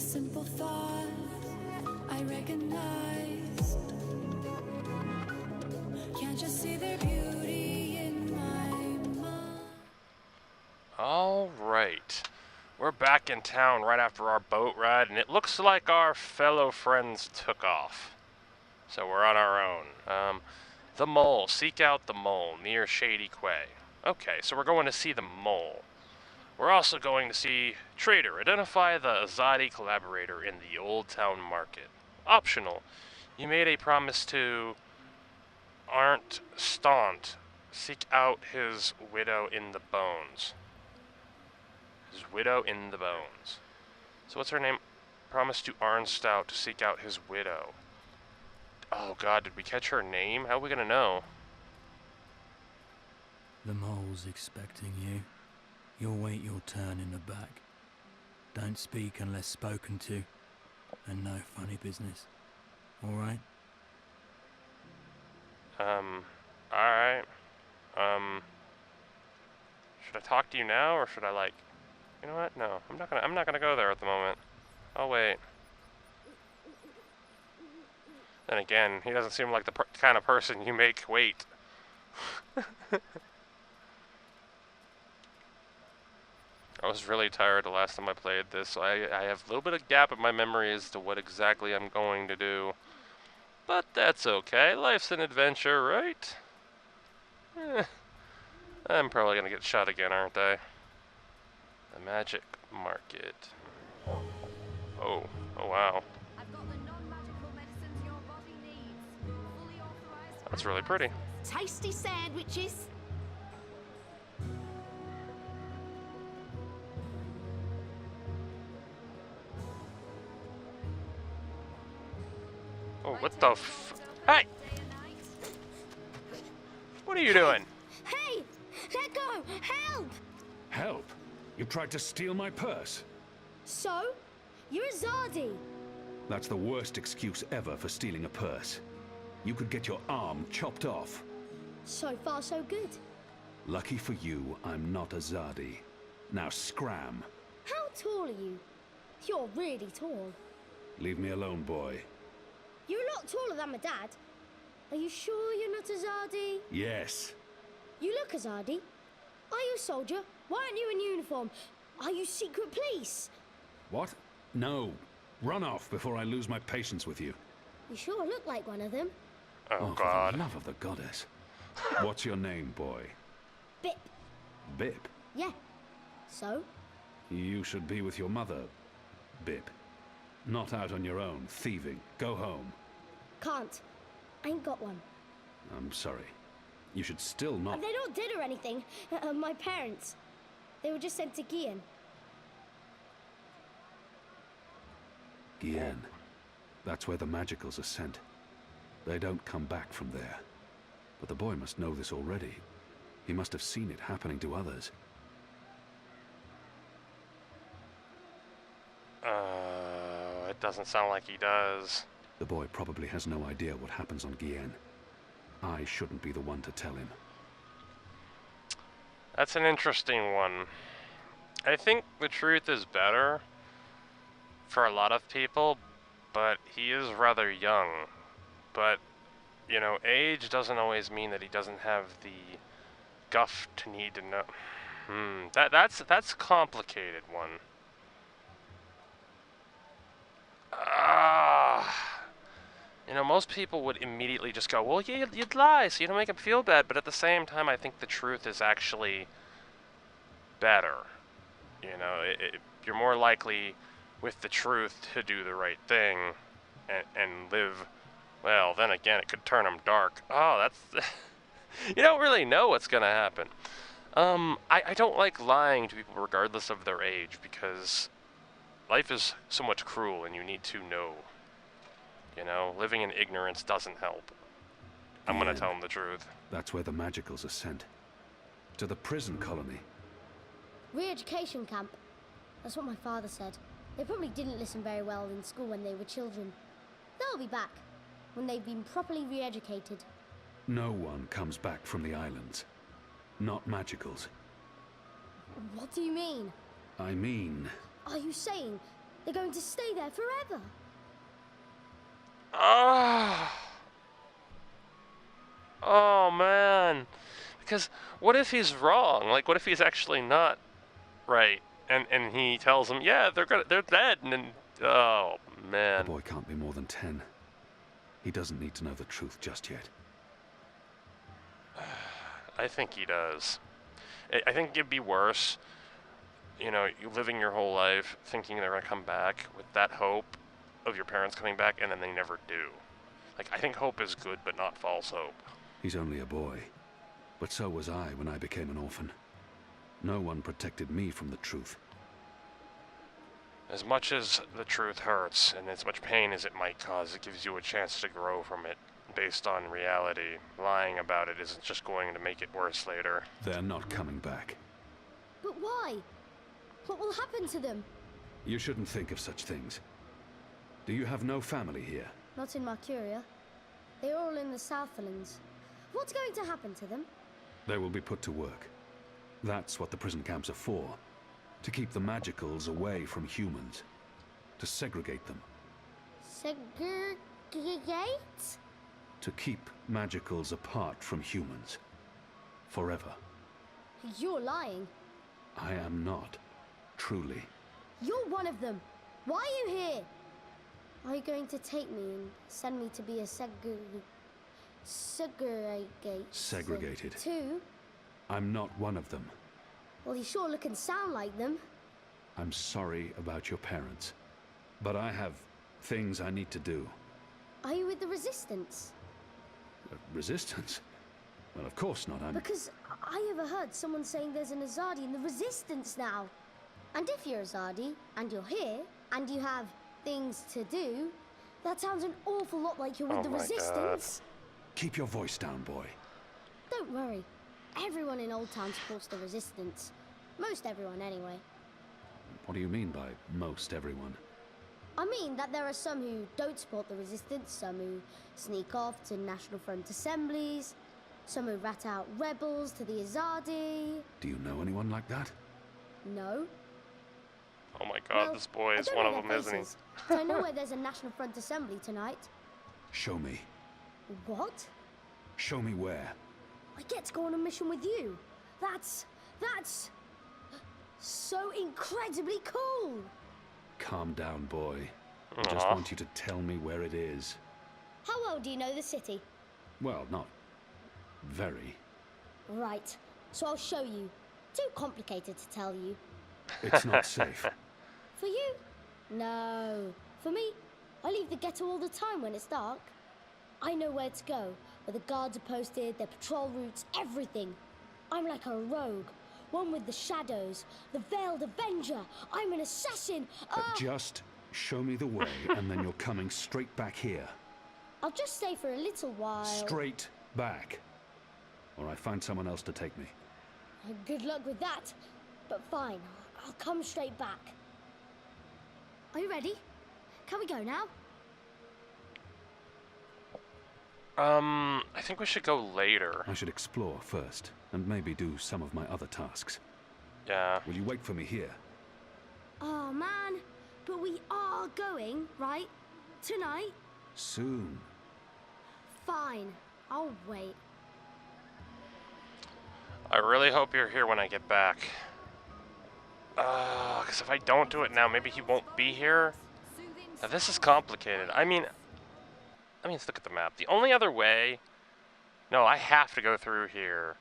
simple thought I recognized. Can't you see their beauty in my mind? All right. We're back in town right after our boat ride, and it looks like our fellow friends took off. So we're on our own. The mole. Seek out the mole near Shady Quay. Okay, so we're going to see the mole. We're also going to see Trader. Identify the Azadi collaborator in the Old Town Market. Optional. You made a promise to Arndt Stant. Seek out his widow in the bones. His widow in the bones. So what's her name? Promise to Arndt Stout to seek out his widow. Oh god, did we catch her name? How are we gonna know? The mole's expecting you. You'll wait your turn in the back. Don't speak unless spoken to. And no funny business. Alright? Alright. Should I talk to you now, or should I, you know what? No, I'm not gonna go there at the moment. I'll wait. Then again, he doesn't seem like the kind of person you make wait. I was really tired the last time I played this, so I have a little bit of gap in my memory as to what exactly I'm going to do. But that's okay. Life's an adventure, right? I'm probably gonna get shot again, aren't I? The magic market. Oh wow. I've got the non-magical medicines your body needs. Fully authorized. That's really pretty. Tasty sandwiches. Oh, what the Hey! What are you doing? Hey! Let go! Help! Help? You tried to steal my purse? So? You're a Zardi. That's the worst excuse ever for stealing a purse. You could get your arm chopped off. So far, so good. Lucky for you, I'm not a Zardi. Now scram. How tall are you? You're really tall. Leave me alone, boy. You're a lot taller than my dad. Are you sure you're not a Zardi? Yes. You look a Zardi. Are you a soldier? Why aren't you in uniform? Are you secret police? What? No. Run off before I lose my patience with you. You sure look like one of them. Oh For god. the love of the goddess. What's your name, boy? Bip. Bip. Yeah. So? You should be with your mother, Bip. Not out on your own, thieving. Go home. Can't. I ain't got one. I'm sorry. You should still not... They're not dead or anything. My parents. They were just sent to Gian. Gien. That's where the magicals are sent. They don't come back from there. But the boy must know this already. He must have seen it happening to others. It doesn't sound like he does. The boy probably has no idea what happens on Gien. I shouldn't be the one to tell him. That's an interesting one. I think the truth is better for a lot of people, but he is rather young. But, you know, age doesn't always mean that he doesn't have the guff to need to know. That's a complicated one. You know, most people would immediately just go, well, yeah, you'd lie, so you don't make him feel bad. But at the same time, I think the truth is actually better. You know, you're more likely with the truth to do the right thing and live. Well, then again, it could turn him dark. Oh, that's... You don't really know what's going to happen. I don't like lying to people regardless of their age, because life is so much cruel and you need to know. You know, living in ignorance doesn't help. I'm gonna tell them the truth. That's where the magicals are sent. To the prison colony. Re-education camp. That's what my father said. They probably didn't listen very well in school when they were children. They'll be back when they've been properly re-educated. No one comes back from the islands. Not magicals. What do you mean? I mean... Are you saying They're going to stay there forever. Oh. Oh, man. Because what if he's wrong? Like, what if he's actually not right? And he tells him, yeah, they're dead. And then, oh, The man. boy can't be more than 10. He doesn't need to know the truth just yet. I think he does. I think it'd be worse, you know, you living your whole life thinking they're going to come back with that hope of your parents coming back, and then they never do. Like, I think hope is good, but not false hope. He's only a boy. But so was I when I became an orphan. No one protected me from the truth. As much as the truth hurts, and as much pain as it might cause, it gives you a chance to grow from it based on reality. Lying about it isn't just going to make it worse later. They're not coming back. But why? What will happen to them? You shouldn't think of such things. Do you have no family here? Not in Mercuria. They're all in the Southlands. What's going to happen to them? They will be put to work. That's what the prison camps are for. To keep the magicals away from humans. To segregate them. Segregate? To keep magicals apart from humans. Forever. You're lying. I am not. Truly. You're one of them. Why are you here? Are you going to take me and send me to be a segregated too? I'm not one of them. Well, you sure look and sound like them. I'm sorry about your parents. But I have things I need to do. Are you with the Resistance? Resistance? Well, of course not. Because I overheard someone saying there's an Azadi in the Resistance now. And if you're Azadi, and you're here, and you have things to do, that sounds an awful lot like you're with the Resistance. Keep your voice down, boy. Don't worry. Everyone in Old Town supports the Resistance. Most everyone, anyway. What do you mean by most everyone? I mean that there are some who don't support the Resistance, some who sneak off to National Front assemblies, some who rat out rebels to the Azadi. Do you know anyone like that? No. Oh my god, Well, this boy I is don't one know of them, their isn't he? faces, but I know where there's a National Front assembly tonight. Show me. What? Show me where. I get to go on a mission with you. That's so incredibly cool. Calm down, boy. I just Aw. want you to tell me where it is. How well do you know the city? Well, not very. Right, so I'll show you. Too complicated to tell you. It's not safe. For you? No. For me, I leave the ghetto all the time when it's dark. I know where to go, where the guards are posted, their patrol routes, everything. I'm like a rogue, one with the shadows, the veiled avenger. I'm an assassin. Just show me the way, and then you're coming straight back here. I'll just stay for a little while. Straight back. Or I find someone else to take me. Good luck with that. But fine, I'll come straight back. Are you ready? Can we go now? I think we should go later. I should explore first, and maybe do some of my other tasks. Yeah. Will you wait for me here? Oh man, but we are going, right? Tonight? Soon. Fine, I'll wait. I really hope you're here when I get back. Because if I don't do it now, maybe he won't be here. Now, this is complicated. I mean, let's look at the map. The only other way... No, I have to go through here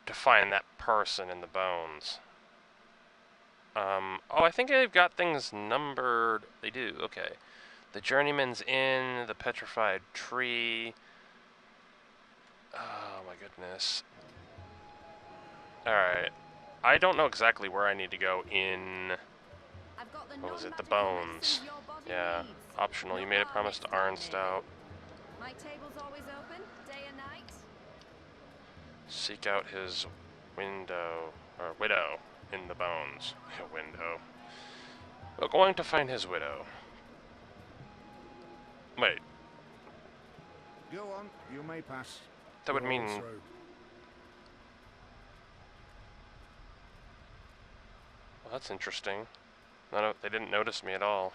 to find that person in the bones. Oh, I think they've got things numbered. They do, okay. The Journeyman's Inn, the Petrified Tree. Oh, my goodness. Alright. I don't know exactly where I need to go in... What was it? The bones. Yeah. Optional. You made a promise to Arnstout. My table's always open, day and night. Seek out his widow in the bones. Window. We're going to find his widow. Wait, Go on, you may pass. that would mean... Well, that's interesting. They didn't notice me at all.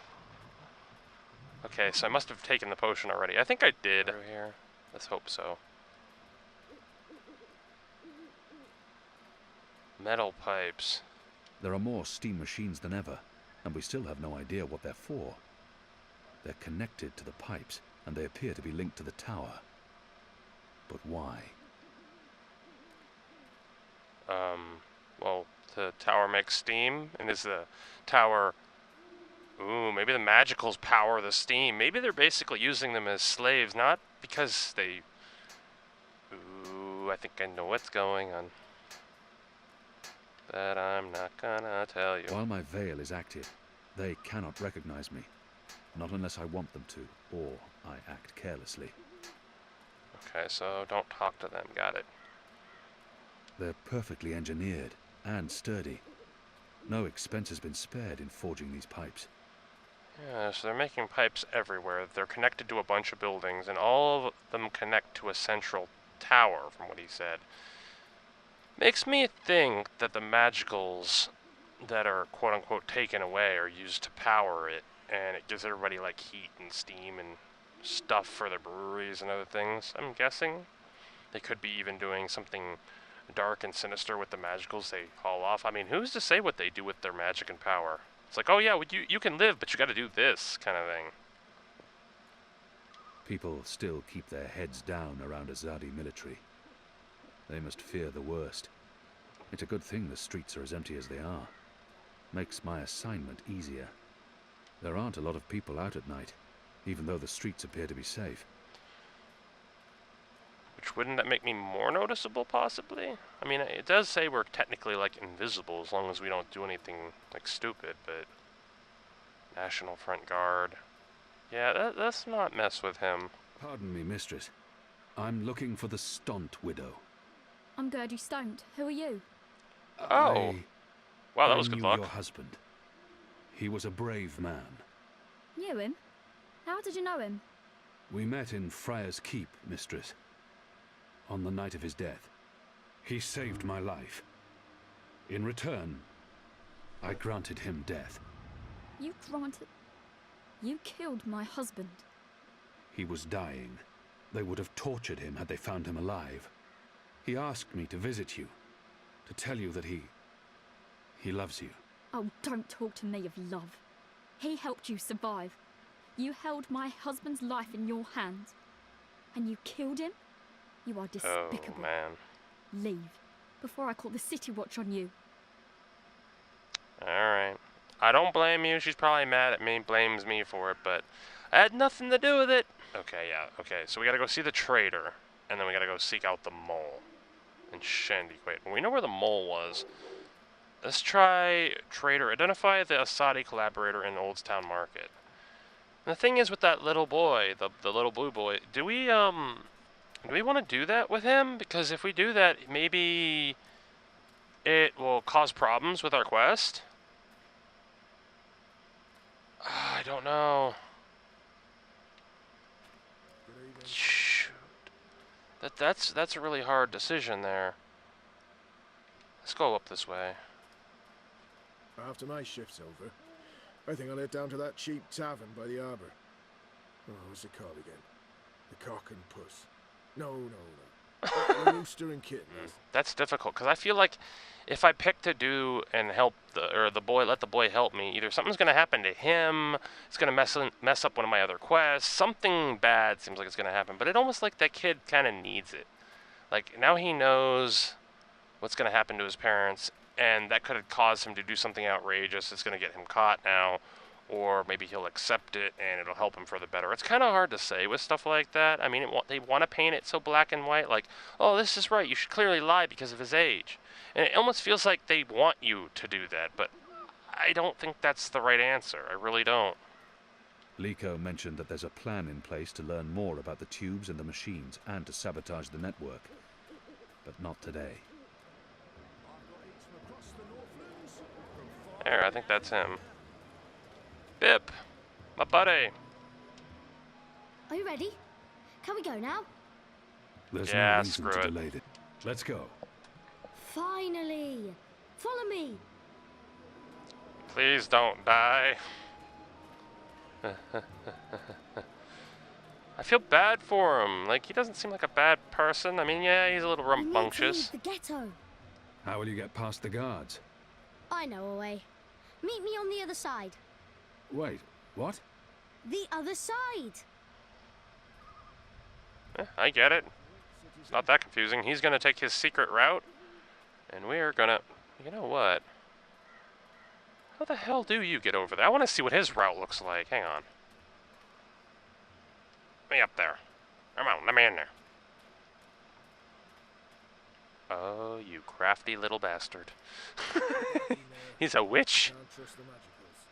Okay, so I must have taken the potion already. I think I did. Through here. Let's hope so. Metal pipes. There are more steam machines than ever, and we still have no idea what they're for. They're connected to the pipes, and they appear to be linked to the tower. But why? Well, the tower makes steam, and is the tower... Ooh, maybe the magicals power the steam. Maybe they're basically using them as slaves, not because they... Ooh, I think I know what's going on. But I'm not gonna tell you. While my veil is active, they cannot recognize me. Not unless I want them to, or I act carelessly. Okay, so don't talk to them, got it. They're perfectly engineered and sturdy. No expense has been spared in forging these pipes. Yeah, so they're making pipes everywhere. They're connected to a bunch of buildings, and all of them connect to a central tower, from what he said. Makes me think that the magicals that are quote-unquote taken away are used to power it, and it gives everybody like heat and steam and stuff for the breweries and other things, I'm guessing. They could be even doing something dark and sinister with the magicals they haul off. I mean, who's to say what they do with their magic and power? It's like, oh yeah, well, you can live, but you gotta do this kind of thing. People still keep their heads down around Azadi military. They must fear the worst. It's a good thing the streets are as empty as they are. Makes my assignment easier. There aren't a lot of people out at night, even though the streets appear to be safe. Which, wouldn't that make me more noticeable, possibly? I mean, it does say we're technically, like, invisible as long as we don't do anything, like, stupid, but... National Front Guard. Yeah, let's not mess with him. Pardon me, mistress. I'm looking for the Stunt Widow. I'm Gertie Stoned. Who are you? Oh. Wow, that was I good knew luck. your husband. He was a brave man. Knew him? How did you know him? We met in Friar's Keep, mistress. On the night of his death. He saved my life. In return, I granted him death. You granted... You killed my husband. He was dying. They would have tortured him had they found him alive. He asked me to visit you, to tell you that he loves you. Oh, don't talk to me of love. He helped you survive. You held my husband's life in your hands. And you killed him? You are despicable. Oh, man. Leave, before I call the City Watch on you. Alright. I don't blame you. She's probably mad at me, blames me for it, but I had nothing to do with it. Okay, yeah, okay. So we gotta go see the trader, and then we gotta go seek out the mole. And Shandy, wait, we know where the mole was. Let's try trader. Identify the Asadi collaborator in Oldstown Market. And the thing is with that little boy, the little blue boy, do we want to do that with him? Because if we do that, maybe it will cause problems with our quest? I don't know. Shoot. That's a really hard decision there. Let's go up this way. After my shift's over, I think I'll head down to that cheap tavern by the harbour. Oh, what's it called again? The Cock and Puss. No. The Rooster and Kitten. That's difficult, because I feel like if I pick to do and help the boy, let the boy help me, either something's going to happen to him, it's going to mess up one of my other quests, something bad seems like it's going to happen, but it almost like that kid kind of needs it. Like, now he knows what's going to happen to his parents, and that could have caused him to do something outrageous. It's going to get him caught now, or maybe he'll accept it and it'll help him for the better. It's kind of hard to say with stuff like that. I mean, they want to paint it so black and white, like, oh, this is right, you should clearly lie because of his age. And it almost feels like they want you to do that, but I don't think that's the right answer. I really don't. Liko mentioned that there's a plan in place to learn more about the tubes and the machines and to sabotage the network. But not today. There, I think that's him. Bip! My buddy! Are you ready? Can we go now? There's Yeah, no reason screw to it. delay it. Let's go. Finally! Follow me! Please don't die. I feel bad for him. Like, he doesn't seem like a bad person. I mean, yeah, he's a little We need to rambunctious. leave the ghetto. How will you get past the guards? I know a way. Meet me on the other side. Wait, what? The other side. I get it. It's not that confusing. He's gonna take his secret route, and we're gonna... You know what? How the hell do you get over there? I want to see what his route looks like. Hang on. Me up there. Come on, let me in there. Oh, you crafty little bastard. He's a witch? Can't trust the magicals.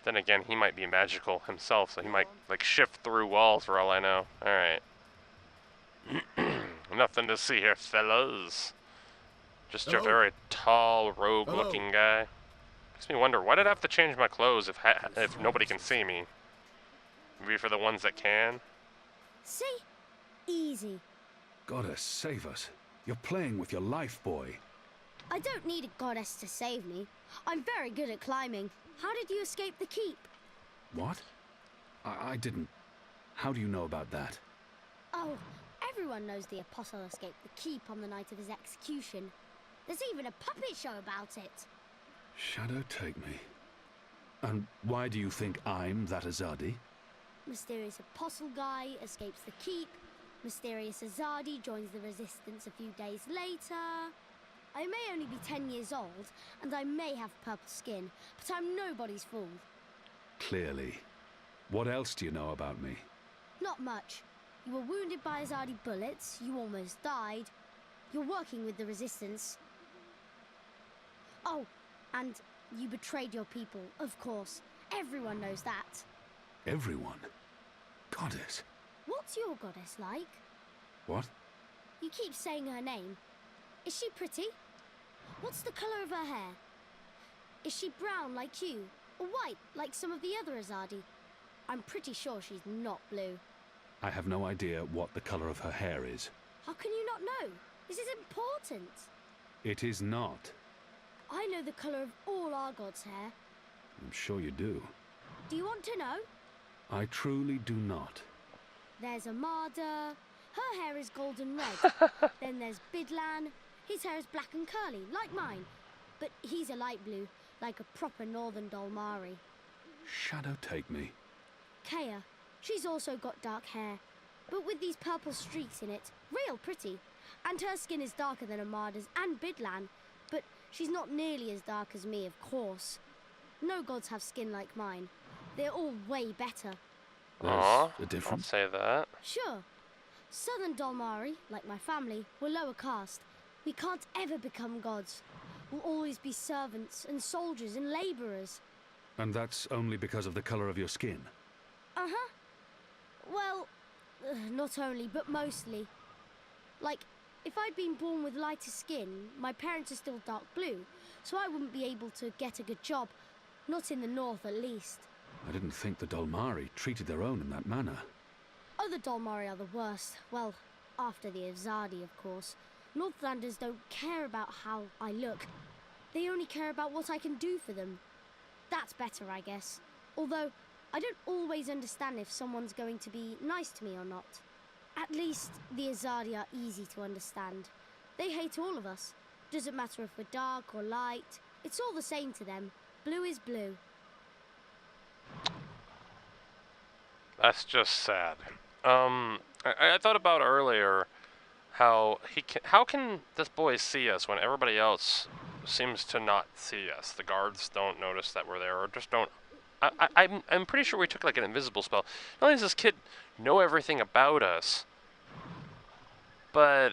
Then again, he might be magical himself, so he might, like, shift through walls for all I know. Alright. Nothing to see here, fellas. Just a Hello? very tall, rogue-looking guy. Makes me wonder, why did I have to change my clothes if nobody can see me? Maybe for the ones that can? See? Easy. Goddess, save us. You're playing with your life, boy. I don't need a goddess to save me. I'm very good at climbing. How did you escape the keep? What? I didn't. How do you know about that? Oh, everyone knows the apostle escaped the keep on the night of his execution. There's even a puppet show about it. Shadow take me. And why do you think I'm that Azadi? Mysterious apostle guy escapes the keep. Mysterious Azadi joins the resistance a few days later. I may only be 10 years old, and I may have purple skin, but I'm nobody's fool. Clearly. What else do you know about me? Not much. You were wounded by Azadi bullets, you almost died. You're working with the resistance. Oh, and you betrayed your people, of course. Everyone knows that. Everyone? Goddess. What's your goddess like? What? You keep saying her name. Is she pretty? What's the colour of her hair? Is she brown like you, or white like some of the other Azadi? I'm pretty sure she's not blue. I have no idea what the color of her hair is. How can you not know? This is important. It is not. I know the colour of all our gods' hair. I'm sure you do. Do you want to know? I truly do not. There's Amada. Her hair is golden red. Then there's Bidlan. His hair is black and curly, like mine. But he's a light blue, like a proper northern Dolmari. Shadow take me. Kea. She's also got dark hair, but with these purple streaks in it. Real pretty. And her skin is darker than Amada's and Bidlan, but she's not nearly as dark as me, of course. No gods have skin like mine. They're all way better. Aw, There's a difference. don't say that. Sure. Southern Dolmari, like my family, were lower caste. We can't ever become gods. We'll always be servants and soldiers and labourers. And that's only because of the color of your skin. Uh-huh. Well, not only, but mostly. Like, if I'd been born with lighter skin, my parents are still dark blue, so I wouldn't be able to get a good job. Not in the north, at least. I didn't think the Dolmari treated their own in that manner. Other Dolmari are the worst. Well, after the Azadi, of course. Northlanders don't care about how I look. They only care about what I can do for them. That's better, I guess. Although, I don't always understand if someone's going to be nice to me or not. At least, the Azadi are easy to understand. They hate all of us. Doesn't matter if we're dark or light. It's all the same to them. Blue is blue. That's just sad. I thought about earlier how how can this boy see us when everybody else seems to not see us? The guards don't notice that we're there, or just don't. I'm pretty sure we took like an invisible spell. Not only does this kid know everything about us, but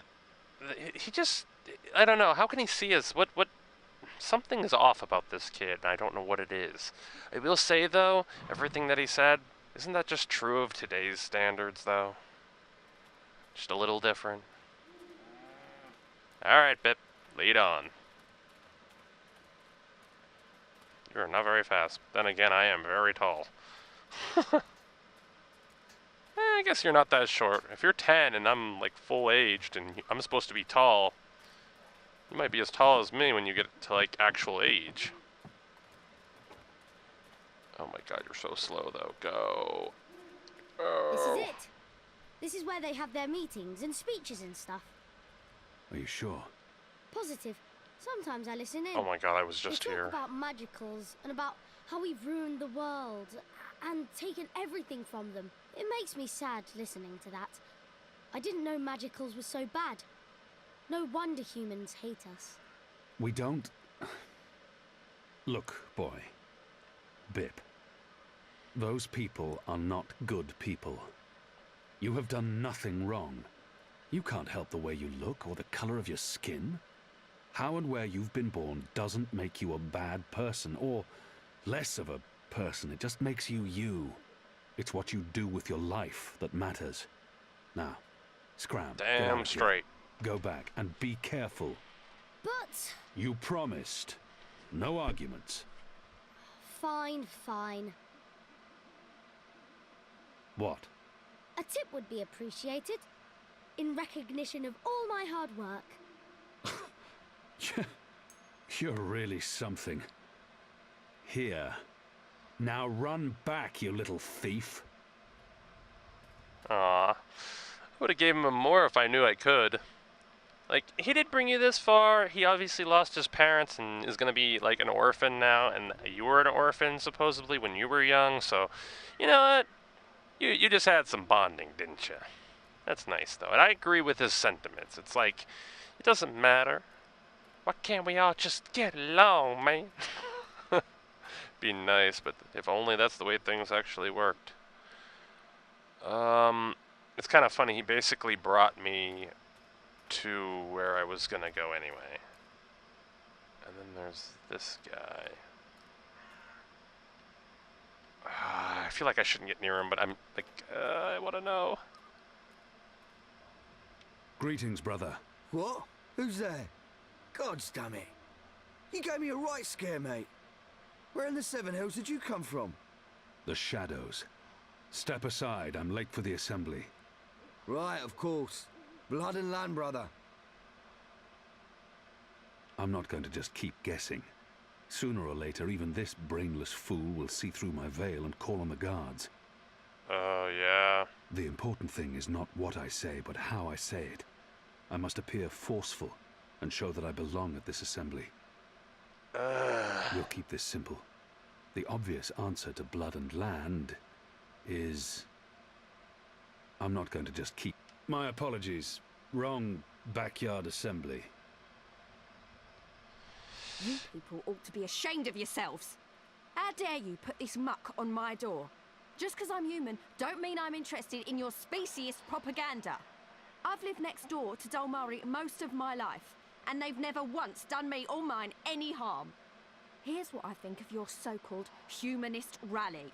he just, I don't know. How can he see us? What? Something is off about this kid, and I don't know what it is. I will say though, everything that he said, isn't that just true of today's standards though? Just a little different. Alright, Bip, lead on. You're not very fast. Then again, I am very tall. I guess you're not that short. If you're 10 and I'm like full aged and I'm supposed to be tall, you might be as tall as me when you get to like actual age. Oh my god, you're so slow though. Go. This is Oh. it. This is where they have their meetings and speeches and stuff. Are you sure? Positive. Sometimes I listen in. Oh my god, I was just they talk here. about magicals and about how we've ruined the world and taken everything from them. It makes me sad listening to that. I didn't know magicals were so bad. No wonder humans hate us. We don't... Look, boy. Bip. Those people are not good people. You have done nothing wrong. You can't help the way you look or the color of your skin. How and where you've been born doesn't make you a bad person, or less of a person. It just makes you you. It's what you do with your life that matters. Now, scram. Get out Damn of here. straight. Go back and be careful. But... You promised. No arguments. Fine, fine. What? A tip would be appreciated. In recognition of all my hard work. You're really something. Here. Now run back, you little thief. Aw. I would have gave him more if I knew I could. Like, he did bring you this far. He obviously lost his parents and is going to be like an orphan now. And you were an orphan, supposedly, when you were young. So, you know what? You just had some bonding, didn't you? That's nice, though. And I agree with his sentiments. It's like, it doesn't matter. Why can't we all just get along, man? Be nice, but if only that's the way things actually worked. It's kind of funny. He basically brought me to where I was gonna go anyway. And then there's this guy. I feel like I shouldn't get near him, but I'm like, I want to know. Greetings, brother. What? Who's there? Gods damn it. You gave me a right scare, mate. Where in the Seven Hills did you come from? The shadows. Step aside. I'm late for the assembly. Right, of course. Blood and land, brother. I'm not going to just keep guessing. Sooner or later, even this brainless fool will see through my veil and call on the guards. Oh, yeah. The important thing is not what I say, but how I say it. I must appear forceful and show that I belong at this assembly. We'll keep this simple. The obvious answer to blood and land is... I'm not going to just keep... My apologies. Wrong backyard assembly. You people ought to be ashamed of yourselves. How dare you put this muck on my door? Just because I'm human, don't mean I'm interested in your speciesist propaganda. I've lived next door to Dolmari most of my life, and they've never once done me or mine any harm. Here's what I think of your so-called humanist rally.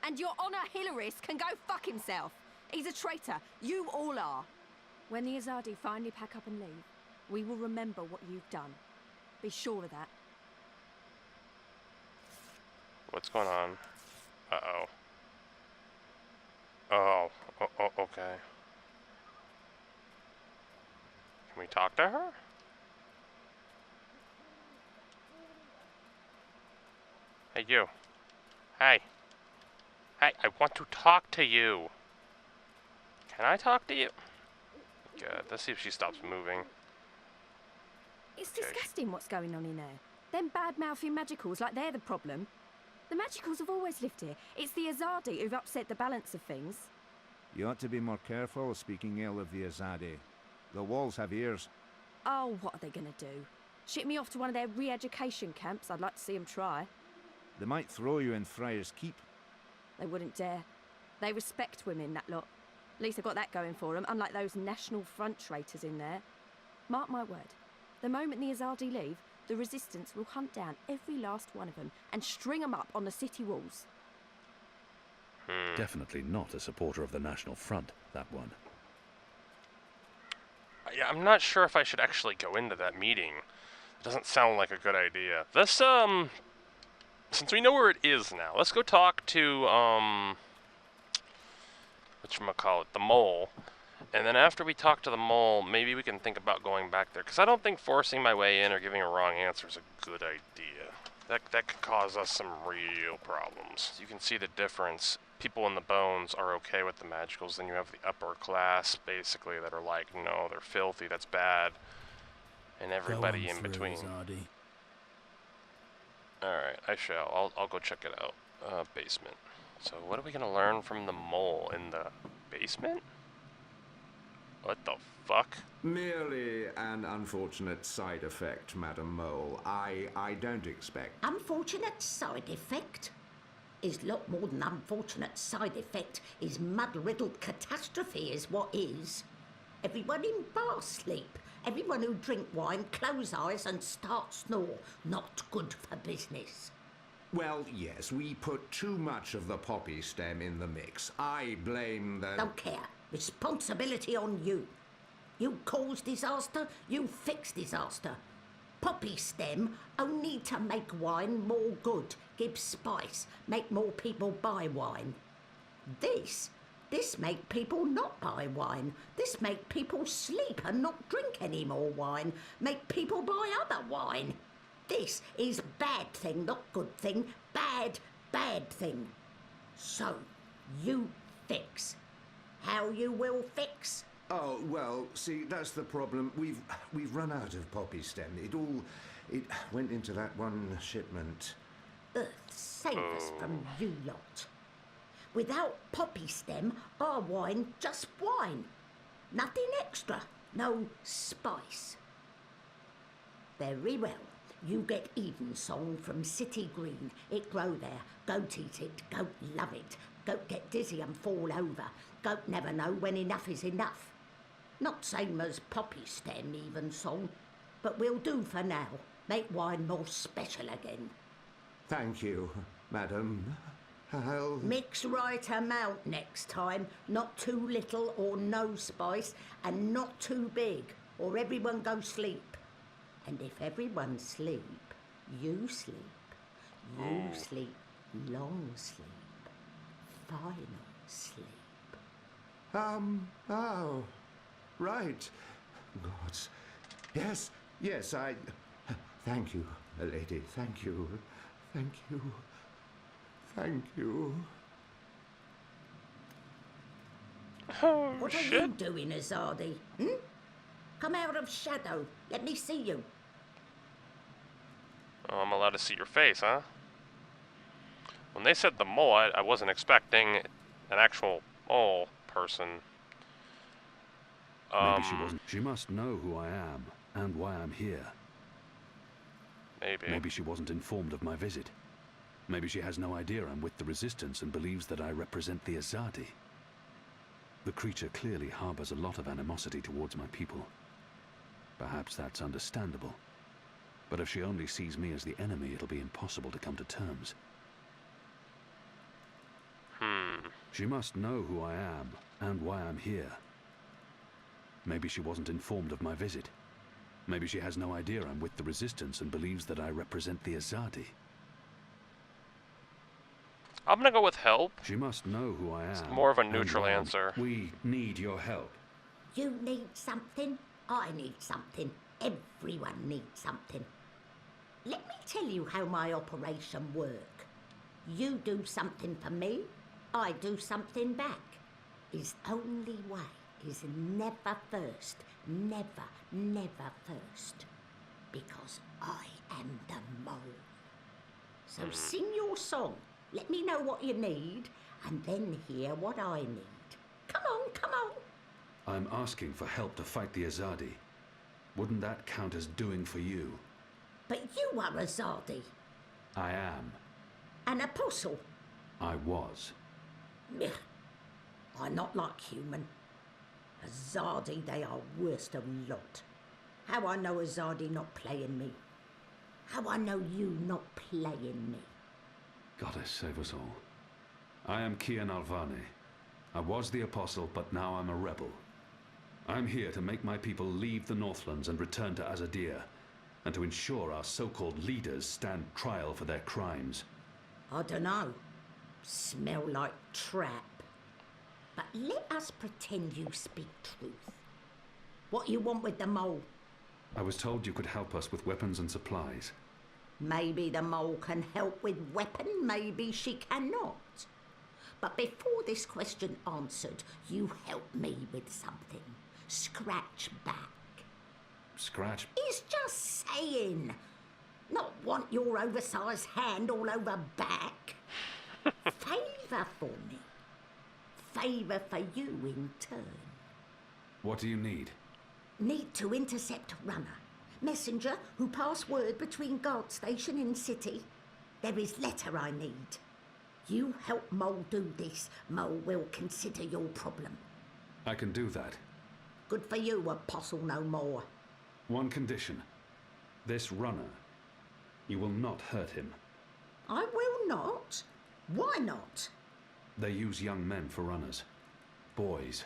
And your Honor Hillarist can go fuck himself. He's a traitor. You all are. When the Azadi finally pack up and leave, we will remember what you've done. Be sure of that. What's going on? Uh-oh. Oh, okay. Can we talk to her? Hey, you. Hey. Hey, I want to talk to you. Can I talk to you? Good. Let's see if she stops moving. It's Okay. disgusting what's going on in there. Them bad-mouthing magicals like they're the problem. The magicals have always lived here. It's the Azadi who've upset the balance of things. You ought to be more careful speaking ill of the Azadi. The walls have ears. Oh, what are they going to do? Ship me off to one of their re-education camps? I'd like to see them try. They might throw you in Friar's Keep. They wouldn't dare. They respect women, that lot. At least they've got that going for them, unlike those National Front traitors in there. Mark my word. The moment the Azadi leave, the Resistance will hunt down every last one of them and string them up on the city walls. Definitely not a supporter of the National Front, that one. Yeah, I'm not sure if I should actually go into that meeting. It doesn't sound like a good idea. Let's, since we know where it is now, let's go talk to, whatchamacallit, the mole. And then after we talk to the mole, maybe we can think about going back there. Because I don't think forcing my way in or giving a wrong answer is a good idea. That could cause us some real problems. You can see the difference. People in the bones are okay with the magicals, then you have the upper class, basically, that are like, no, they're filthy, that's bad. And everybody in between. Azadi. Alright, I shall. I'll go check it out. Basement. So what are we gonna learn from the mole in the basement? What the fuck? Merely an unfortunate side effect, Madam Mole. I don't expect... Unfortunate side effect? Is lot more than unfortunate side effect. Is mud-riddled catastrophe is what is. Everyone in bar sleep. Everyone who drink wine close eyes and start snore. Not good for business. Well, yes, we put too much of the poppy stem in the mix. I blame the... Don't care. Responsibility on you. You cause disaster, you fix disaster. Poppy stem only to make wine more good, give spice, make more people buy wine. This make people not buy wine. This make people sleep and not drink any more wine. Make people buy other wine. This is bad thing, not good thing. Bad thing. So, you fix. How you will fix? Oh, well, see, that's the problem. We've run out of poppy stem. It went into that one shipment. Earth save us from you lot. Without poppy stem, our wine just wine. Nothing extra, no spice. Very well. You get Evensong from City Green. It grow there. Goat eat it. Goat love it. Goat get dizzy and fall over. Goat never know when enough is enough. Not same as poppy stem Evensong, but we'll do for now. Make wine more special again. Thank you, madam. I'll... Mix right amount next time. Not too little or no spice, and not too big, or everyone go sleep. And if everyone sleep, you sleep. You sleep, long sleep, final sleep. Oh, right. Gods. Yes, I... Thank you, lady, thank you. Thank you. Thank you. Oh, What are you doing, Azadi? Come out of shadow. Let me see you. Oh, I'm allowed to see your face, huh? When they said the mole, I wasn't expecting an actual mole person. Maybe she wasn't. She must know who I am and why I'm here. Maybe. Maybe she wasn't informed of my visit. Maybe she has no idea I'm with the Resistance and believes that I represent the Azadi. The creature clearly harbors a lot of animosity towards my people. Perhaps that's understandable. But if she only sees me as the enemy, it'll be impossible to come to terms. She must know who I am and why I'm here. Maybe she wasn't informed of my visit. Maybe she has no idea I'm with the Resistance and believes that I represent the Azadi. I'm gonna go with help. She must know who I am. It's more of a neutral answer. We need your help. You need something, I need something. Everyone needs something. Let me tell you how my operation work. You do something for me, I do something back. His only way is never first. Never, never first. Because I am the mole. So sing your song. Let me know what you need, and then hear what I need. Come on, come on. I'm asking for help to fight the Azadi. Wouldn't that count as doing for you? But you are Azadi. I am. An apostle. I was. Ugh. I'm not like human. Azadi, they are worst of lot. How I know Azadi not playing me? How I know you not playing me? Goddess save us all. I am Kian Alvane. I was the Apostle, but now I'm a rebel. I'm here to make my people leave the Northlands and return to Azadir, and to ensure our so-called leaders stand trial for their crimes. I dunno. Smell like trap. But let us pretend you speak truth. What you want with the mole? I was told you could help us with weapons and supplies. Maybe the mole can help with weapon, maybe she cannot. But before this question answered, you help me with something. Scratch back. Scratch? He's just saying. Not want your oversized hand all over back. Favour for me. Favour for you in turn. What do you need? Need to intercept Runner. Messenger who pass word between guard station and city. There is letter I need. You help Mole do this, Mole will consider your problem. I can do that. Good for you, Apostle no more. One condition. This runner. You will not hurt him. I will not. Why not? They use young men for runners. Boys.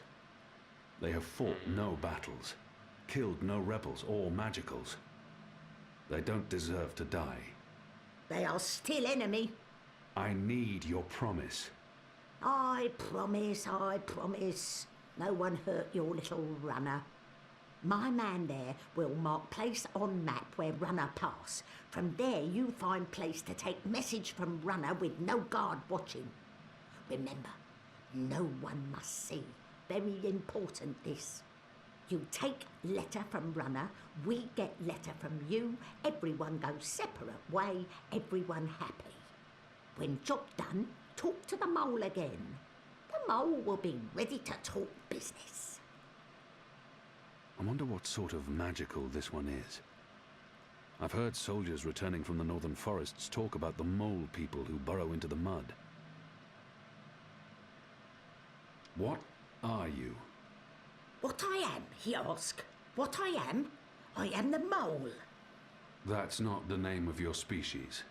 They have fought no battles, killed no rebels or magicals. They don't deserve to die. They are still enemy. I need your promise. I promise, I promise. No one hurt your little runner. My man there will mark place on map where runner pass. From there you find place to take message from runner with no guard watching. Remember, no one must see. Very important this. You take letter from runner, we get letter from you, everyone goes separate way, everyone happy. When job done, talk to the mole again. The mole will be ready to talk business. I wonder what sort of magical this one is. I've heard soldiers returning from the northern forests talk about the mole people who burrow into the mud. What are you? What I am, he asked. What I am? I am the mole. That's not the name of your species.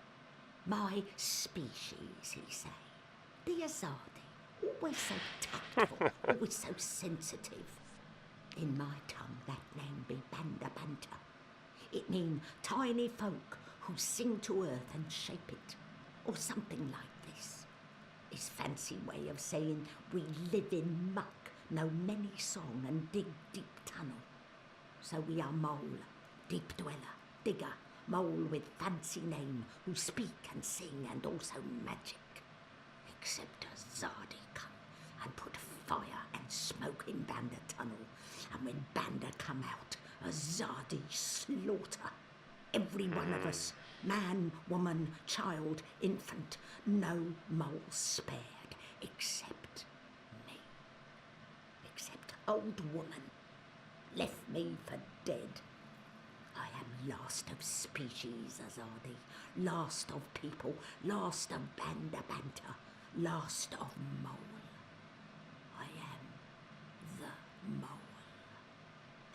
My species, he say. The Azadi. Always so tactful, always so sensitive. In my tongue, that name be Banda Banta. It mean tiny folk who sing to earth and shape it, or something like this. His fancy way of saying we live in muck, know many song and dig deep tunnel. So we are mole, deep dweller, digger, mole with fancy name who speak and sing and also magic. Except a Zardi come and put fire and smoke in Banda tunnel, and when Banda come out, a Zardi slaughter. Every one of us, man, woman, child, infant, no mole spared, except me. Except old woman, left me for dead. I am last of species, Azadi, last of people, last of Banda Banta, last of mole. I am the mole.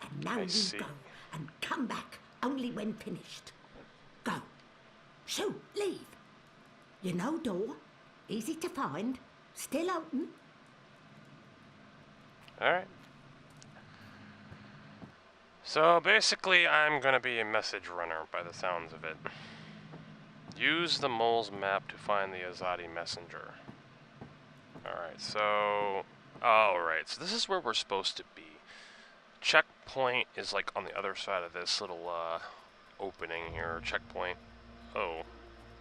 And now you go and come back only when finished. Go. Shoo, leave. You know door, easy to find, still open. Alright. So basically I'm gonna be a message runner by the sounds of it. Use the mole's map to find the Azadi messenger. Alright, so this is where we're supposed to be. Checkpoint is like on the other side of this little opening here. Checkpoint. Oh,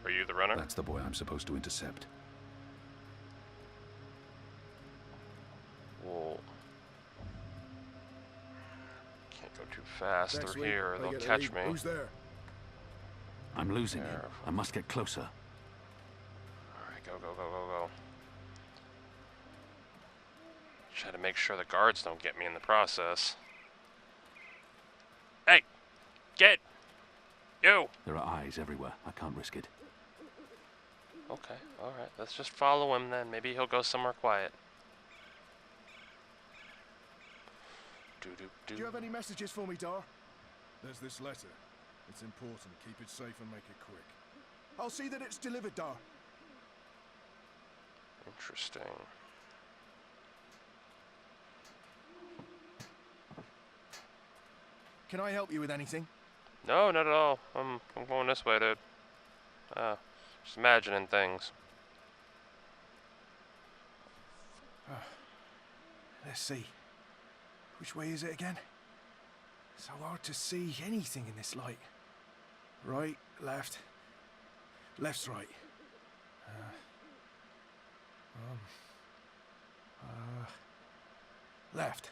are you the runner? That's the boy I'm supposed to intercept. Whoa. Can't go too fast. Next They're week, here. I They'll get a catch lead. me. Who's there? I'm losing him. I must get closer. Alright, go, go, go, go, go. Try to make sure the guards don't get me in the process. Hey! Get! You! There are eyes everywhere. I can't risk it. Okay, alright. Let's just follow him then. Maybe he'll go somewhere quiet. Do you have any messages for me, Dar? There's this letter. It's important. Keep it safe and make it quick. I'll see that it's delivered, Dar. Interesting. Can I help you with anything? No, not at all. I'm going this way, dude. Just imagining things. Let's see. Which way is it again? So hard to see anything in this light. Right, left, Left's right. Left.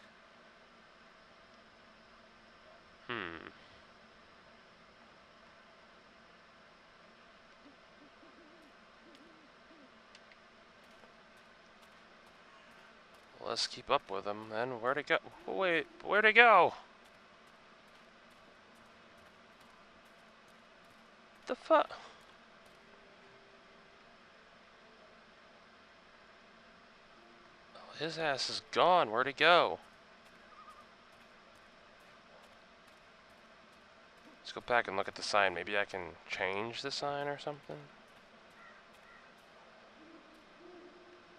Let's keep up with him then. Where'd he go? Wait, where'd he go? The fuck? His ass is gone. Where'd he go? Let's go back and look at the sign. Maybe I can change the sign or something.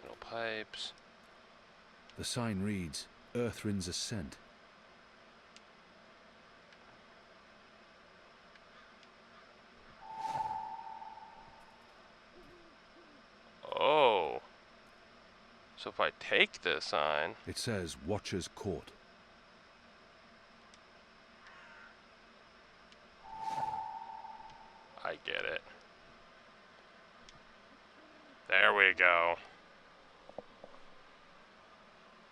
Little pipes. The sign reads, Earthrin's Ascent. Oh. So if I take this sign... It says, Watcher's Court. I get it. There we go.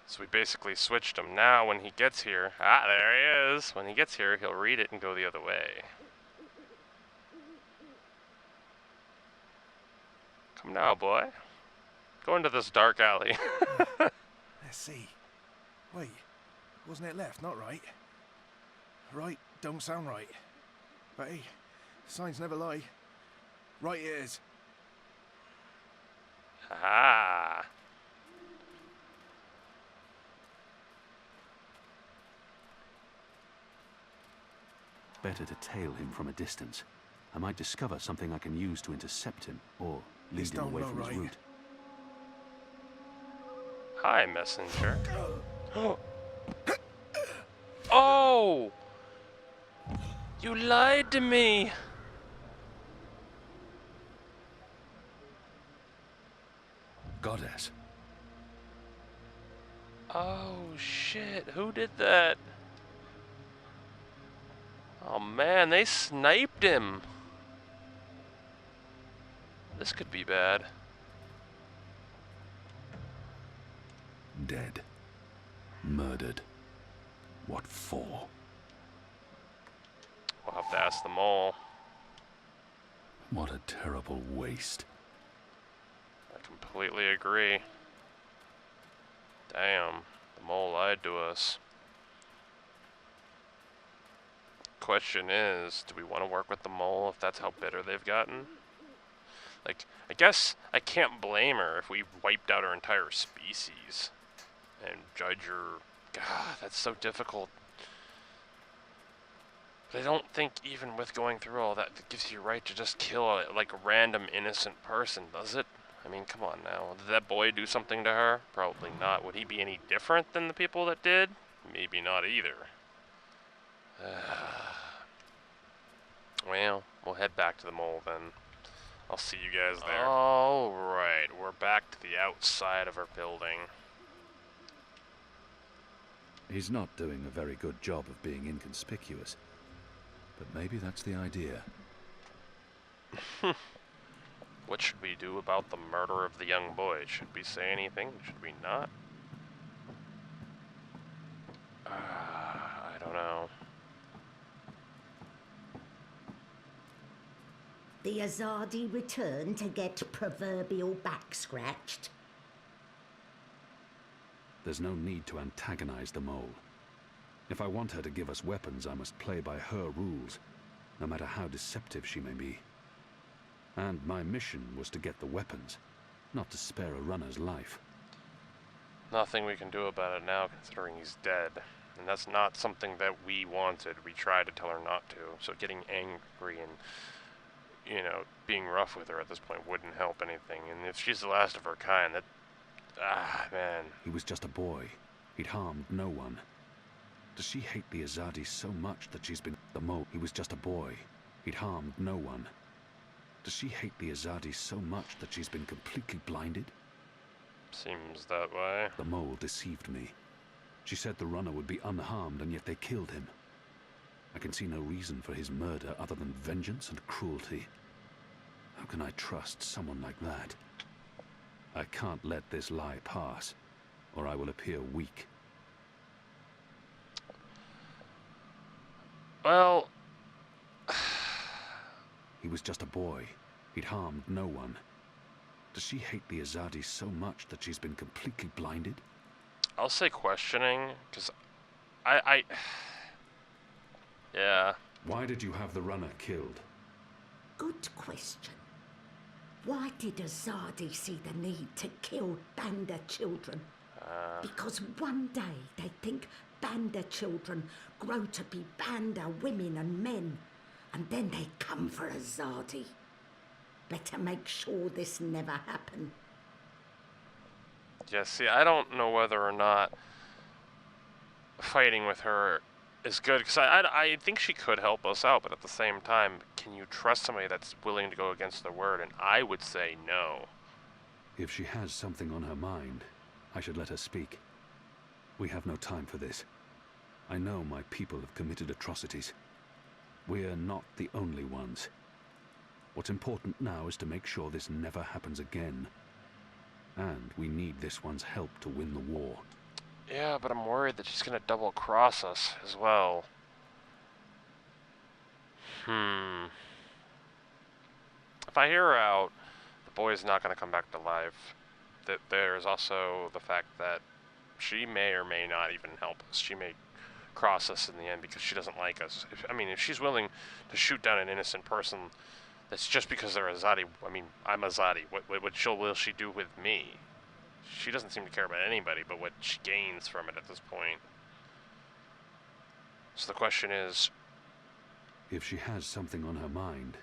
So we basically switched him. Now when he gets here... Ah, there he is! When he gets here, he'll read it and go the other way. Come now, boy. Go into this dark alley. Let's see. Wait, wasn't it left, not right? Right don't sound right. But hey, signs never lie. Right it is. Ah. Better to tail him from a distance. I might discover something I can use to intercept him, or lead This him don't away look from his right. route. Hi, messenger. Oh! You lied to me! Goddess. Oh shit, who did that? Oh man, they sniped him! This could be bad. Dead. Murdered. What for? We'll have to ask the mole. What a terrible waste. I completely agree. Damn, the mole lied to us. Question is, do we want to work with the mole if that's how bitter they've gotten? Like, I guess I can't blame her if we wiped out her entire species and judge her. God, that's so difficult. But I don't think even with going through all that, it gives you right to just kill a random innocent person, does it? I mean, come on now. Did that boy do something to her? Probably not. Would he be any different than the people that did? Maybe not either. Well, we'll head back to the mole then. I'll see you guys there. Alright, we're back to the outside of our building. He's not doing a very good job of being inconspicuous. But maybe that's the idea. What should we do about the murder of the young boy? Should we say anything? Should we not? I don't know. The Azadi return to get proverbial back scratched. There's no need to antagonize the mole. If I want her to give us weapons, I must play by her rules, no matter how deceptive she may be. And my mission was to get the weapons, not to spare a runner's life. Nothing we can do about it now, considering he's dead. And that's not something that we wanted. We tried to tell her not to. So getting angry and, you know, being rough with her at this point wouldn't help anything. And if she's the last of her kind, that... man. He was just a boy. He'd harmed no one. Does she hate the Azadi so much that she's been... The mole, he was just a boy. He'd harmed no one. Does she hate the Azadi so much that she's been completely blinded? Seems that way. The mole deceived me. She said the runner would be unharmed, and yet they killed him. I can see no reason for his murder other than vengeance and cruelty. How can I trust someone like that? I can't let this lie pass, or I will appear weak. Well... He was just a boy. He'd harmed no one. Does she hate the Azadi so much that she's been completely blinded? I'll say questioning, because yeah. Why did you have the runner killed? Good question. Why did Azadi see the need to kill Banda children? Because one day they think Banda children grow to be Banda women and men, and then they come for Azadi. Better make sure this never happen. Yeah, see, I don't know whether or not fighting with her is good, because I think she could help us out, but at the same time, can you trust somebody that's willing to go against their word? And I would say no. If she has something on her mind, I should let her speak. We have no time for this. I know my people have committed atrocities. We're not the only ones. What's important now is to make sure this never happens again. And we need this one's help to win the war. Yeah, but I'm worried that she's gonna double-cross us as well. If I hear her out, the boy's not gonna come back to life. There's also the fact that she may or may not even help us. She may cross us in the end because she doesn't like us. If she's willing to shoot down an innocent person, that's just because they're Azadi. I'm Azadi. What will she do with me? She doesn't seem to care about anybody but what she gains from it at this point. So the question is... If she has something on her mind,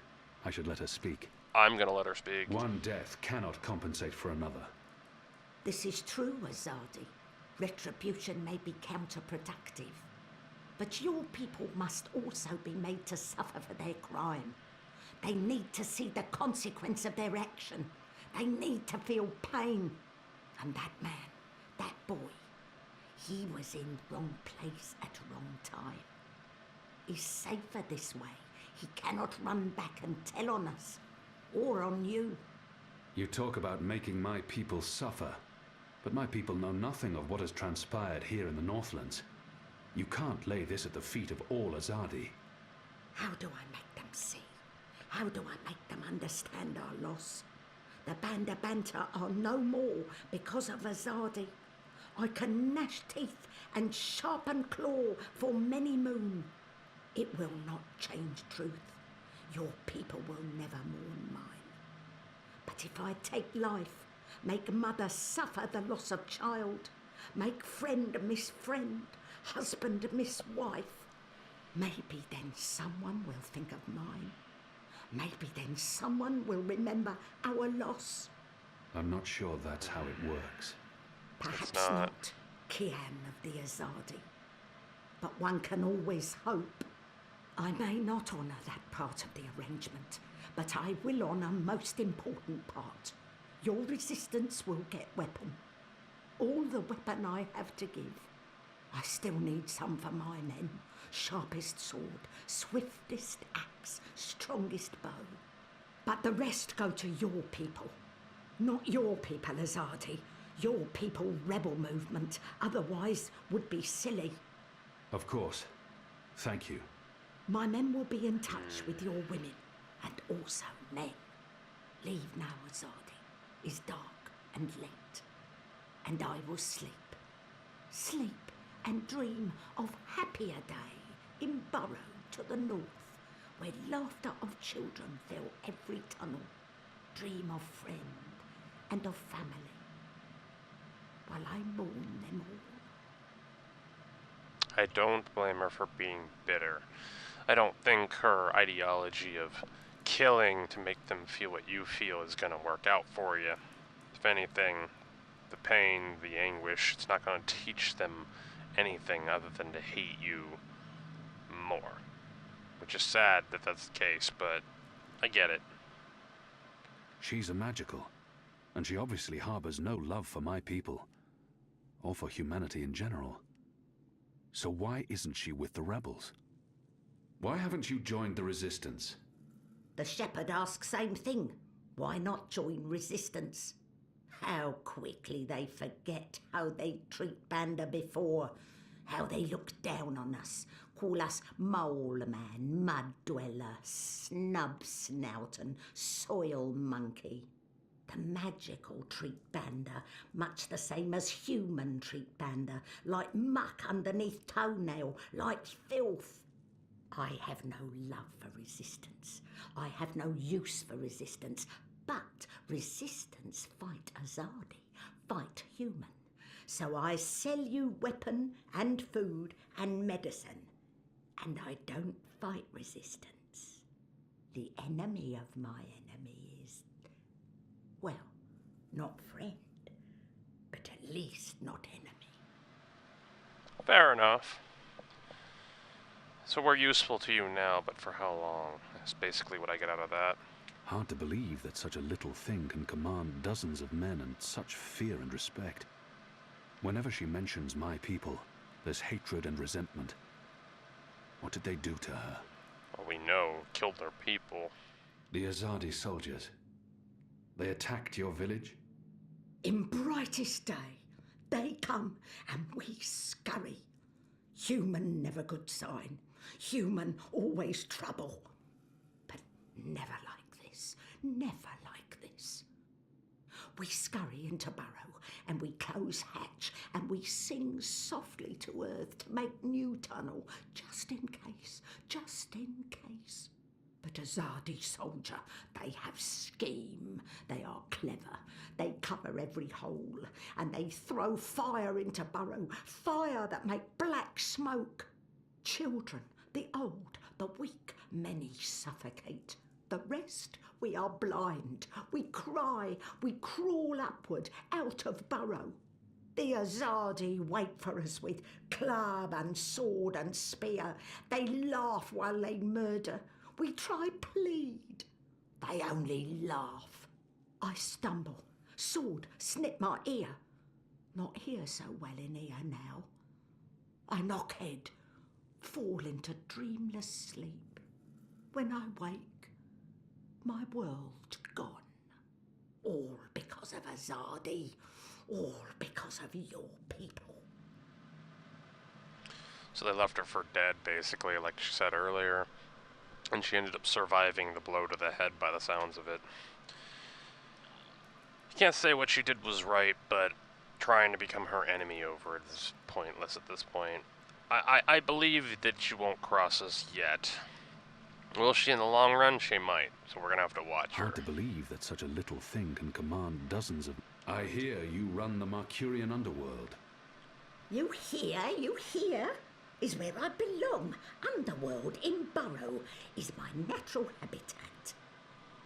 I should let her speak. I'm gonna let her speak. One death cannot compensate for another. This is true, Azadi. Retribution may be counterproductive. But your people must also be made to suffer for their crime. They need to see the consequence of their action. They need to feel pain. And that man, that boy, he was in wrong place at wrong time. He's safer this way. He cannot run back and tell on us, or on you. You talk about making my people suffer, but my people know nothing of what has transpired here in the Northlands. You can't lay this at the feet of all Azadi. How do I make them see? How do I make them understand our loss? The Banda Banta are no more because of Azadi. I can gnash teeth and sharpen claw for many moon. It will not change truth. Your people will never mourn mine. But if I take life, make mother suffer the loss of child, make friend miss friend, husband miss wife, maybe then someone will think of mine. Maybe then someone will remember our loss. I'm not sure that's how it works. Perhaps not, Kian of the Azadi. But one can always hope. I may not honour that part of the arrangement, but I will honour most important part. Your resistance will get weapon. All the weapon I have to give. I still need some for my men. Sharpest sword, swiftest axe, strongest bow. But the rest go to your people. Not your people, Azadi. Your people rebel movement, otherwise would be silly. Of course. Thank you. My men will be in touch with your women, and also men. Leave now, Azadi. It's dark and late, and I will sleep. Sleep and dream of happier day in Burrow to the north, where laughter of children fill every tunnel. Dream of friend and of family, while I mourn them all. I don't blame her for being bitter. I don't think her ideology of killing to make them feel what you feel is going to work out for you. If anything, the pain, the anguish, it's not going to teach them anything other than to hate you more. Which is sad that that's the case, but I get it. She's a magical, and she obviously harbors no love for my people, or for humanity in general. So why isn't she with the rebels? Why haven't you joined the resistance? The shepherd asks same thing. Why not join resistance? How quickly they forget how they treat Banda before, how they looked down on us, call us mole man, mud dweller, snub snout and soil monkey. The magical treat Banda much the same as human treat Banda, like muck underneath toenail, like filth. I have no love for resistance. I have no use for resistance. But resistance fight Azadi, fight human. So I sell you weapon and food and medicine. And I don't fight resistance. The enemy of my enemy is, well, not friend, but at least not enemy. Fair enough. So we're useful to you now, but for how long? That's basically what I get out of that. Hard to believe that such a little thing can command dozens of men and such fear and respect. Whenever she mentions my people, there's hatred and resentment. What did they do to her? Well, we know, killed their people. The Azadi soldiers. They attacked your village? In brightest day, they come and we scurry. Human never good sign. Human always trouble. But never like this. Never like this. We scurry into burrow and we close hatch and we sing softly to earth to make new tunnel, just in case, just in case. But Azadi soldier, they have scheme. They are clever. They cover every hole and they throw fire into burrow, fire that make black smoke. Children, the old, the weak, many suffocate. The rest, we are blind. We cry, we crawl upward out of burrow. The Azadi wait for us with club and sword and spear. They laugh while they murder. We try plead. They only laugh. I stumble. Sword snip my ear. Not hear so well in ear now. I knock head. Fall into dreamless sleep. When I wake, my world gone. All because of Azadi. All because of your people. So they left her for dead, basically, like she said earlier. And she ended up surviving the blow to the head by the sounds of it. You can't say what she did was right, but trying to become her enemy over it is pointless at this point. I believe that she won't cross us yet. Will she in the long run? She might, so we're gonna have to watch her. Hard to believe that such a little thing can command dozens of... I hear you run the Marcurian underworld. You hear? Is where I belong. Underworld in burrow is my natural habitat.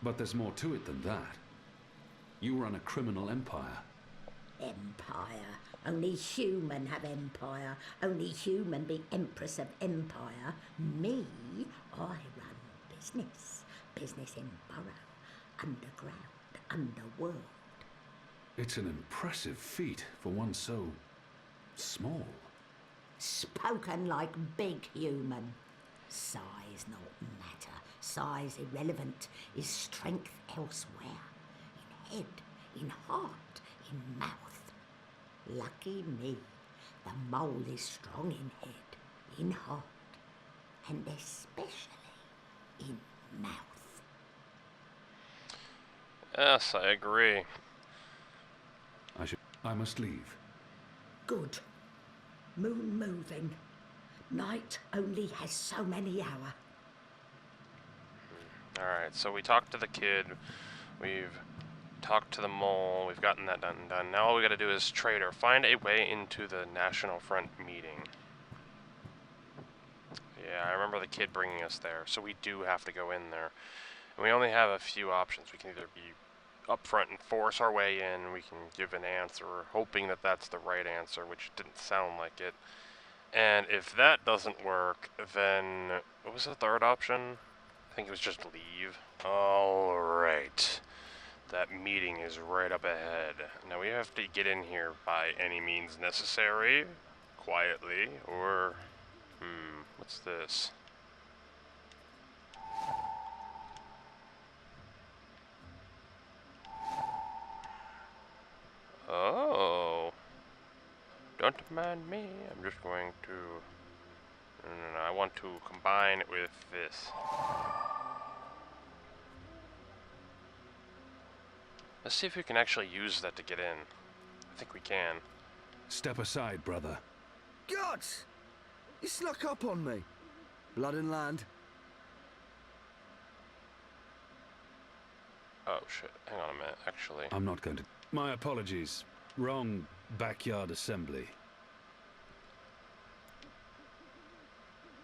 But there's more to it than that. You run a criminal empire. Empire. Only human have empire. Only human be empress of empire. Me, I run business. Business in burrow. Underground. Underworld. It's an impressive feat for one so... small. Spoken like big human. Size not matter. Size irrelevant. Is strength elsewhere. In head, in heart, in mouth. Lucky me. The mole is strong in head, in heart, and especially in mouth. Yes, I agree. I must leave. Good. Moon moving. Night only has so many hour. Alright, so we talked to the kid, we've talked to the mole, we've gotten that done. Now all we gotta do is trade or find a way into the National Front meeting. Yeah, I remember the kid bringing us there, so we do have to go in there. And we only have a few options. We can either be up front and force our way in, we can give an answer, hoping that that's the right answer, which didn't sound like it. And if that doesn't work, then, what was the third option? I think it was just leave. Alright. That meeting is right up ahead. Now we have to get in here by any means necessary, quietly, or, what's this? Don't mind me. I'm just going to... No, I want to combine it with this. Let's see if we can actually use that to get in. I think we can. Step aside, brother. Gods! You snuck up on me. Blood and land. Oh shit, hang on a minute, actually. I'm not going to... My apologies. Wrong backyard assembly.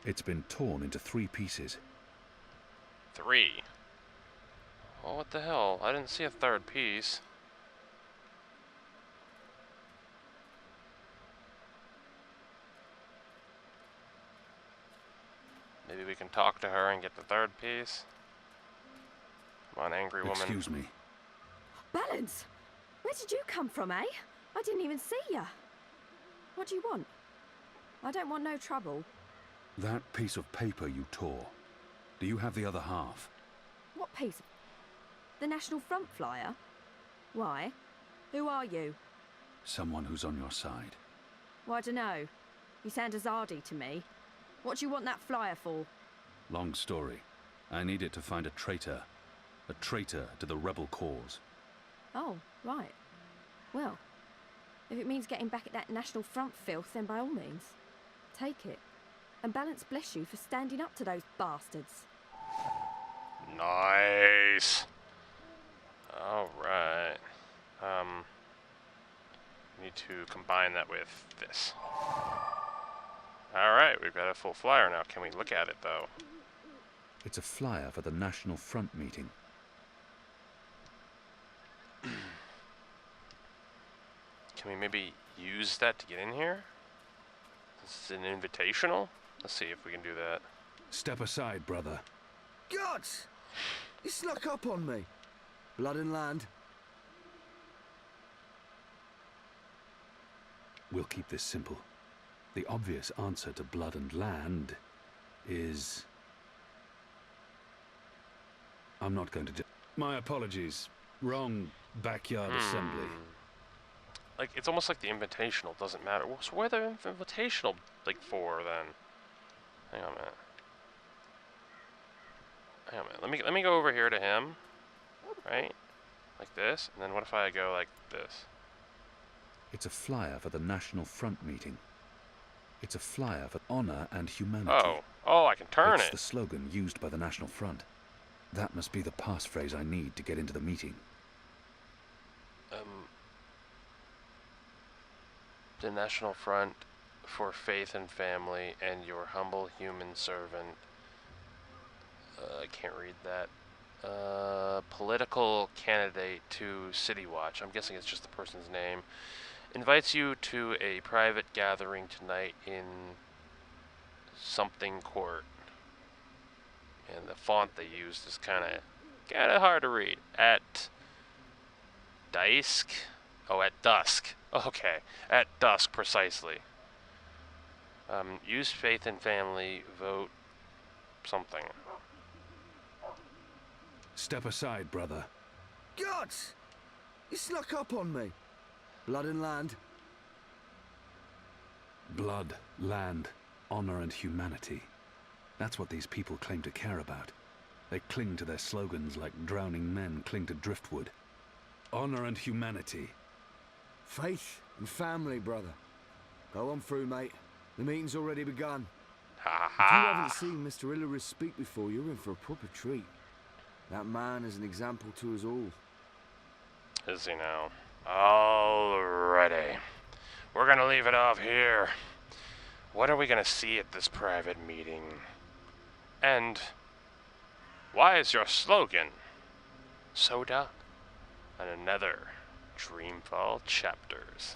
It's been torn into 3 pieces. 3? Well, what the hell? I didn't see a 3rd piece. Maybe we can talk to her and get the 3rd piece. Come on, angry woman. Excuse me. Balance! Where did you come from, eh? I didn't even see ya. What do you want? I don't want no trouble. That piece of paper you tore. Do you have the other half? What piece? The National Front flyer? Why? Who are you? Someone who's on your side. Well, I dunno. You sound Azadi to me. What do you want that flyer for? Long story. I need it to find a traitor. A traitor to the rebel cause. Oh, right. Well, if it means getting back at that National Front filth, then by all means, take it. And Balance bless you for standing up to those bastards. Nice. Alright. Need to combine that with this. Alright, we've got a full flyer now. Can we look at it, though? It's a flyer for the National Front meeting. Can we maybe use that to get in here? This is an invitational? Let's see if we can do that. Step aside, brother. Gods! You snuck up on me. Blood and land. We'll keep this simple. The obvious answer to blood and land is... I'm not going to... My apologies. Wrong backyard assembly. Like, it's almost like the invitational doesn't matter. Well, so what are the invitational, like, for, then? Hang on a minute. Hang on a minute. Let me go over here to him. Right? Like this. And then what if I go like this? It's a flyer for the National Front meeting. It's a flyer for honor and humanity. Oh, I can turn It's it. the slogan used by the National Front. That must be the passphrase I need to get into the meeting. The National Front for Faith and Family and your humble human servant. I can't read that. Political candidate to City Watch. I'm guessing it's just the person's name. Invites you to a private gathering tonight in something court. And the font they used is kind of hard to read. At dusk. Oh, at dusk. Okay, at dusk precisely. Use faith and family. Vote something. Step aside, brother. Gods! You snuck up on me. Blood and land. Blood, land, honor and humanity. That's what these people claim to care about. They cling to their slogans like drowning men cling to driftwood. Honor and humanity. Faith and family, brother. Go on through, mate. The meeting's already begun. Ha If you ha. haven't seen Mr. Illyris speak before, you're in for a proper treat. That man is an example to us all. Is he now? Alrighty. We're gonna leave it off here. What are we gonna see at this private meeting? And why is your slogan so dark? And another Dreamfall chapters.